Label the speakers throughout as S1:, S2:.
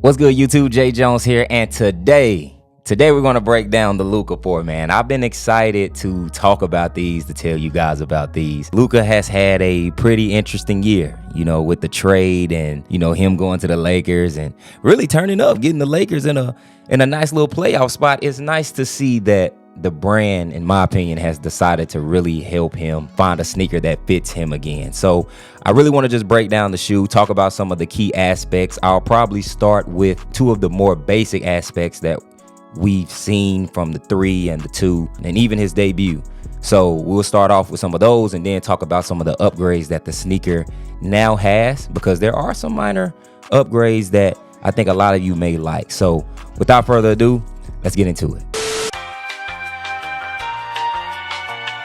S1: What's good, YouTube? Jay Jones here, and today we're gonna break down the Luka 4, man. I've been excited to talk about these, to tell you guys about these. Luka has had a pretty interesting year, with the trade and him going to the Lakers and really turning up, getting the Lakers in a nice little playoff spot. It's nice to see that the brand, in my opinion, has decided to really help him find a sneaker that fits him again. So I really want to just break down the shoe, talk about some of the key aspects. I'll probably start with two of the more basic aspects that we've seen from the 3 and the 2 and even his debut. So we'll start off with some of those and then talk about some of the upgrades that the sneaker now has, because there are some minor upgrades that I think a lot of you may like. So without further ado, let's get into it.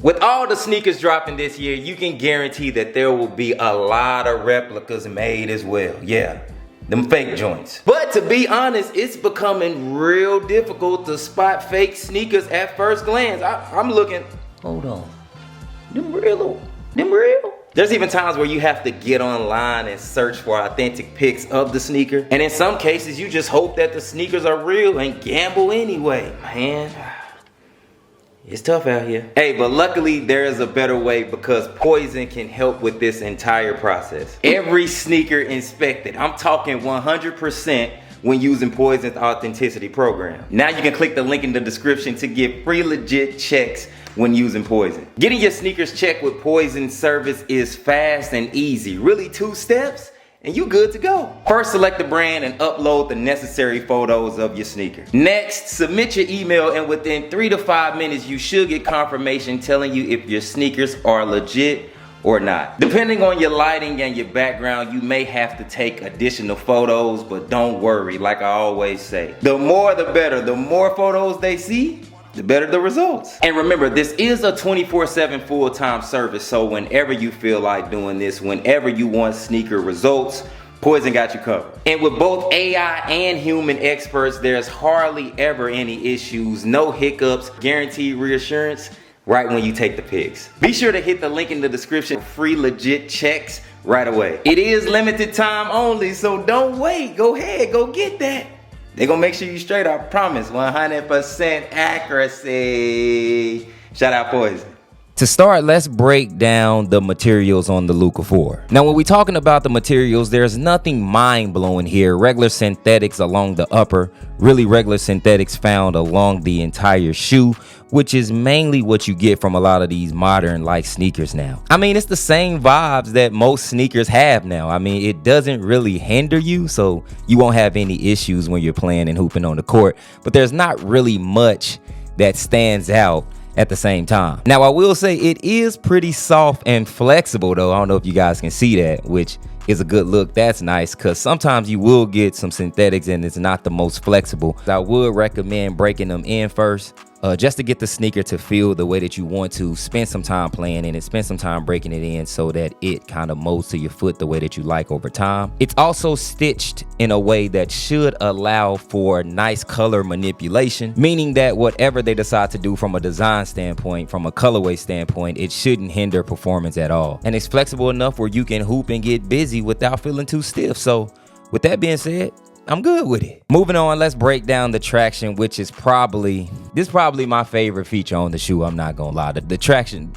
S1: With all the sneakers dropping this year, you can guarantee that there will be a lot of replicas made as well. Yeah, them fake joints. But to be honest, it's becoming real difficult to spot fake sneakers at first glance. I'm looking, hold on, them real? There's even times where you have to get online and search for authentic pics of the sneaker. And in some cases, you just hope that the sneakers are real and gamble anyway, man. It's tough out here. Hey, but luckily there is a better way, because Poizon can help with this entire process. Every sneaker inspected. I'm talking 100% when using Poizon's authenticity program. Now you can click the link in the description to get free legit checks when using Poizon. Getting your sneakers checked with Poizon service is fast and easy. Really 2 steps and you good to go. First, select the brand and upload the necessary photos of your sneaker. Next, submit your email, and within 3 to 5 minutes, you should get confirmation telling you if your sneakers are legit or not. Depending on your lighting and your background, you may have to take additional photos, but don't worry, like I always say, the more the better. The more photos they see, the better the results. And remember, this is a 24/7 full-time service, so whenever you feel like doing this, whenever you want sneaker results, Poizon got you covered. And with both AI and human experts, there's hardly ever any issues, no hiccups, guaranteed reassurance right when you take the pics. Be sure to hit the link in the description for free legit checks right away. It is limited time only, so don't wait. Go ahead, go get that. They're gonna make sure you straight, I promise. 100% accuracy. Shout out Poizon. To start, let's break down the materials on the Luka 4. Now, when we're talking about the materials, there's nothing mind-blowing here. Regular synthetics along the upper, really regular synthetics found along the entire shoe, which is mainly what you get from a lot of these modern like sneakers now. I mean, it's the same vibes that most sneakers have now. I mean, it doesn't really hinder you, so you won't have any issues when you're playing and hooping on the court, but there's not really much that stands out at the same time. Now, I will say it is pretty soft and flexible though. I don't know if you guys can see that, which is a good look. That's nice, because sometimes you will get some synthetics and it's not the most flexible. I would recommend breaking them in first, just to get the sneaker to feel the way that you want to. Spend some time playing in it, spend some time breaking it in so that it kind of molds to your foot the way that you like over time. It's also stitched in a way that should allow for nice color manipulation, meaning that whatever they decide to do from a design standpoint, from a colorway standpoint, it shouldn't hinder performance at all. And it's flexible enough where you can hoop and get busy without feeling too stiff. So with that being said, I'm good with it. Moving on, let's break down the traction, which is probably my favorite feature on the shoe. I'm not gonna lie, the traction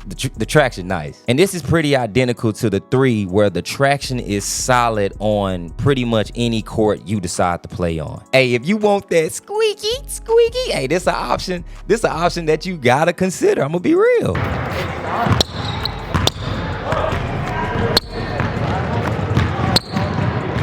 S1: nice. And this is pretty identical to the 3, where the traction is solid on pretty much any court you decide to play on. Hey, if you want that squeaky, hey, this an option. This an option that you gotta consider. I'm gonna be real.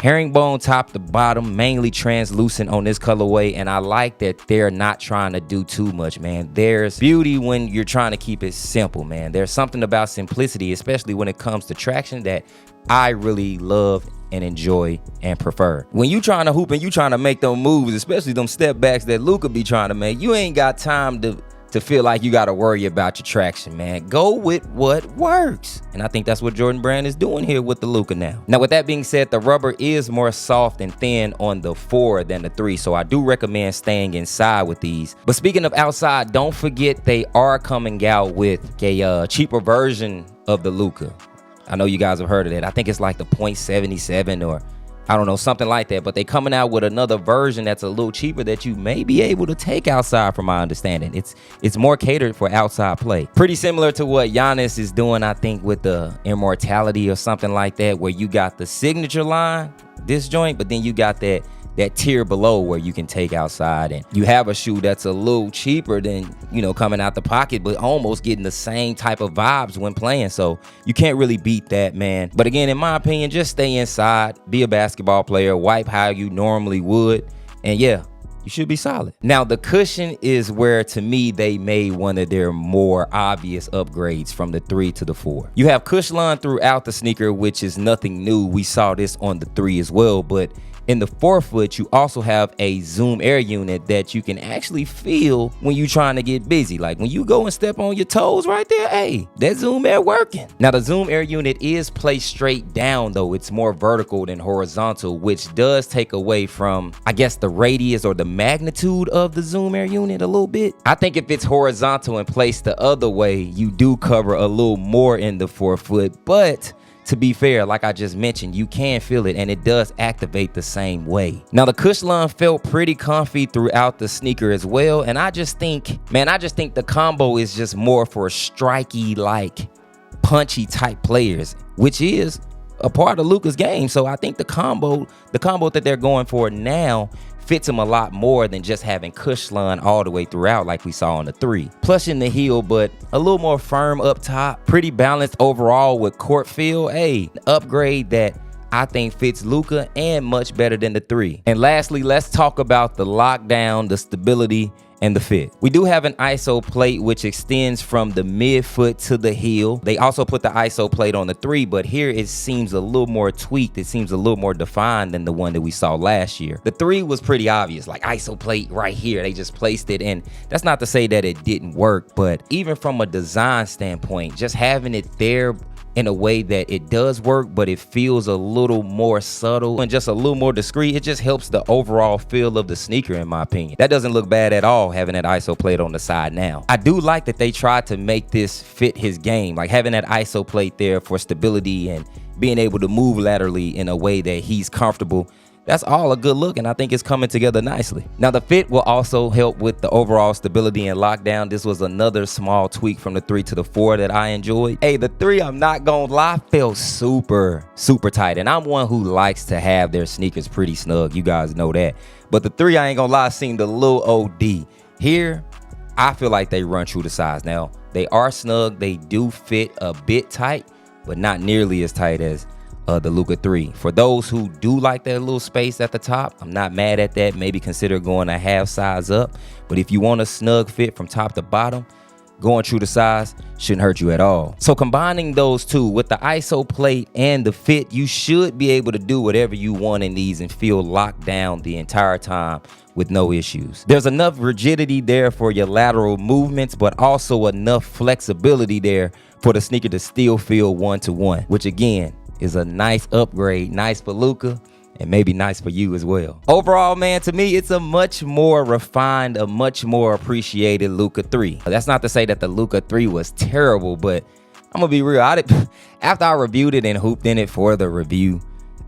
S1: Herringbone top to bottom, mainly translucent on this colorway, and I like that they're not trying to do too much, man. There's beauty when you're trying to keep it simple, man. There's something about simplicity, especially when it comes to traction, that I really love and enjoy and prefer. When you trying to hoop and you trying to make them moves, especially them step backs that Luka be trying to make, you ain't got time to feel like you got to worry about your traction, man. Go with what works. And I think that's what Jordan Brand is doing here with the Luka now. Now, with that being said, the rubber is more soft and thin on the 4 than the 3, so I do recommend staying inside with these. But speaking of outside, don't forget they are coming out with a cheaper version of the Luka. I know you guys have heard of that. I think it's like the .77 or I don't know, something like that. But they coming out with another version that's a little cheaper that you may be able to take outside, from my understanding. It's more catered for outside play. Pretty similar to what Giannis is doing, I think, with the Immortality or something like that, where you got the signature line, this joint, but then you got that tier below where you can take outside, and you have a shoe that's a little cheaper than, you know, coming out the pocket, but almost getting the same type of vibes when playing. So you can't really beat that, man. But again, in my opinion, just stay inside, be a basketball player, wipe how you normally would, and yeah, you should be solid. Now, the cushion is where, to me, they made one of their more obvious upgrades from the 3 to the 4. You have Cushlon throughout the sneaker, which is nothing new. We saw this on the 3 as well, but in the forefoot, you also have a Zoom Air unit that you can actually feel when you're trying to get busy. Like when you go and step on your toes right there, hey, that Zoom Air working. Now, the Zoom Air unit is placed straight down, though. It's more vertical than horizontal, which does take away from, I guess, the radius or the magnitude of the Zoom Air unit a little bit. I think if it's horizontal and placed the other way, you do cover a little more in the forefoot, but to be fair, like I just mentioned, you can feel it, and it does activate the same way. Now, the Cushlon felt pretty comfy throughout the sneaker as well, and I just think, man, the combo is just more for striky, like punchy type players, which is a part of Luka's game. So I think the combo that they're going for now fits him a lot more than just having Cushlon all the way throughout like we saw on the 3. Plush in the heel, but a little more firm up top. Pretty balanced overall with court feel. Hey, upgrade that I think fits Luka and much better than the 3. And lastly, let's talk about the lockdown, the stability, and the fit. We do have an ISO plate which extends from the midfoot to the heel. They also put the ISO plate on the 3, but here it seems a little more tweaked. It seems a little more defined than the one that we saw last year. The 3 was pretty obvious, like ISO plate right here. They just placed it, and that's not to say that it didn't work, but even from a design standpoint, just having it there in a way that it does work, but it feels a little more subtle and just a little more discreet. It just helps the overall feel of the sneaker, in my opinion. That doesn't look bad at all, having that ISO plate on the side now. I do like that they tried to make this fit his game, like having that ISO plate there for stability and being able to move laterally in a way that he's comfortable. That's all a good look, and I think it's coming together nicely. Now, the fit will also help with the overall stability and lockdown. This was another small tweak from the 3 to the 4 that I enjoyed. Hey, the 3, I'm not gonna lie, felt super tight, and I'm one who likes to have their sneakers pretty snug. You guys know that. But the 3, I ain't gonna lie, seemed a little OD. Here, I feel like they run true to size. Now, they are snug. They do fit a bit tight, but not nearly as tight as the Luka 3. For those who do like that little space at the top, I'm not mad at that. Maybe consider going a half size up. But if you want a snug fit from top to bottom, going true to size shouldn't hurt you at all. So combining those two with the ISO plate and the fit, you should be able to do whatever you want in these and feel locked down the entire time with no issues. There's enough rigidity there for your lateral movements, but also enough flexibility there for the sneaker to still feel one-to-one, which again is a nice upgrade, nice for Luka, and maybe nice for you as well. Overall, man, to me, it's a much more refined, a much more appreciated Luka 3. That's not to say that the Luka 3 was terrible, but I'm gonna be real. After I reviewed it and hooped in it for the review,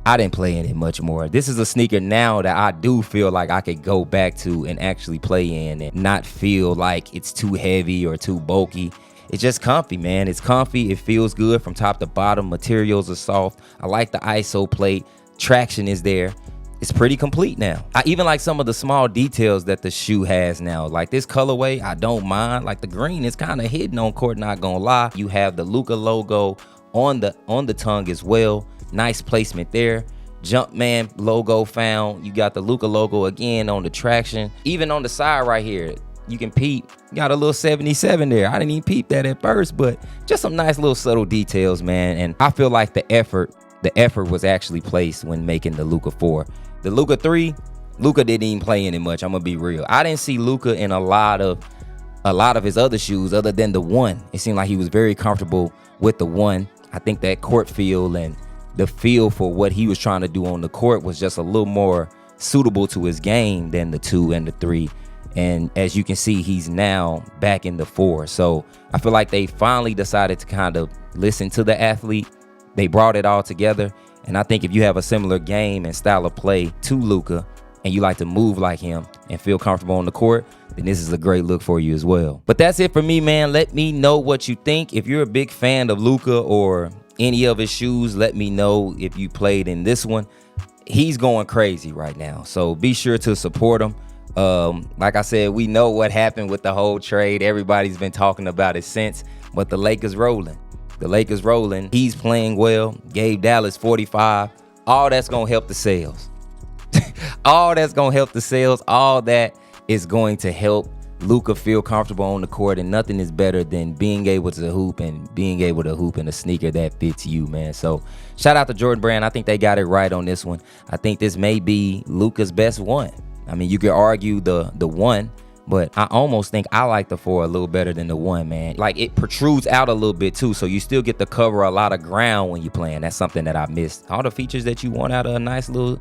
S1: I didn't play in it much more. This is a sneaker now that I do feel like I could go back to and actually play in and not feel like it's too heavy or too bulky. It's just comfy, man. It's comfy. It feels good from top to bottom. Materials are soft. I like the ISO plate. Traction is there. It's pretty complete now. I even like some of the small details that the shoe has now. Like this colorway, I don't mind. Like the green is kind of hidden on court, not gonna lie. You have the Luka logo on the tongue as well. Nice placement there. Jumpman logo found. You got the Luka logo again on the traction. Even on the side right here, you can peep, got a little 77 there. I didn't even peep that at first, but just some nice little subtle details, man. And I feel like the effort was actually placed when making the Luka 4. The Luka 3, Luka didn't even play in it much. I'm gonna be real. I didn't see Luka in a lot of his other shoes other than the 1. It seemed like he was very comfortable with the 1. I think that court feel and the feel for what he was trying to do on the court was just a little more suitable to his game than the 2 and the 3. And as you can see, he's now back in the 4. So I feel like they finally decided to kind of listen to the athlete. They brought it all together, And I think if you have a similar game and style of play to Luka, and you like to move like him and feel comfortable on the court, then this is a great look for you as well. But that's it for me, man. Let me know what you think. If you're a big fan of Luka or any of his shoes, let me know if you played in this one. He's going crazy right now, so be sure to support him. Like I said, we know what happened with the whole trade. Everybody's been talking about it since, but the Lakers rolling. The Lakers rolling. He's playing well. Gave Dallas 45. All that's going to help the sales. All that's going to help the sales. All that is going to help Luka feel comfortable on the court, and nothing is better than being able to hoop and being able to hoop in a sneaker that fits you, man. So shout out to Jordan Brand. I think they got it right on this one. I think this may be Luka's best one. I mean, you could argue the one, but I almost think I like the 4 a little better than the 1, man. Like, it protrudes out a little bit too, so you still get to cover a lot of ground when you're playing. That's something that I missed. All the features that you want out of a nice little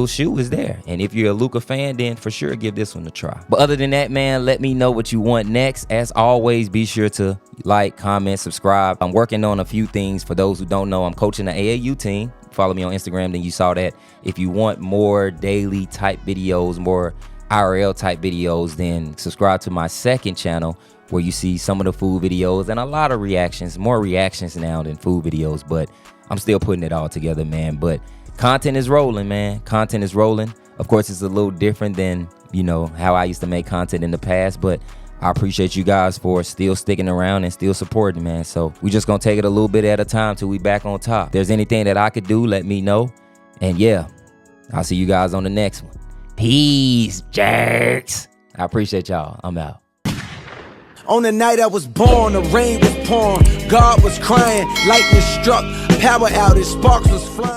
S1: shoe is there. And if you're a Luka fan, then for sure give this one a try. But other than that, man, let me know what you want next. As always, be sure to like, comment, subscribe. I'm working on a few things. For those who don't know, I'm coaching the AAU team. Follow me on Instagram, then you saw that. If you want more daily type videos, more IRL type videos, then subscribe to my second channel, where you see some of the food videos and a lot of reactions, more reactions now than food videos, but I'm still putting it all together, man. But content is rolling, man. Content is rolling. Of course, it's a little different than, you know, how I used to make content in the past, but I appreciate you guys for still sticking around and still supporting, man. So we just gonna take it a little bit at a time till we back on top. If there's anything that I could do, let me know. And yeah, I'll see you guys on the next one. Peace, jerks. I appreciate y'all. I'm out.
S2: On the night I was born, the rain was pouring, God was crying, lightning struck, power outage, sparks was flying.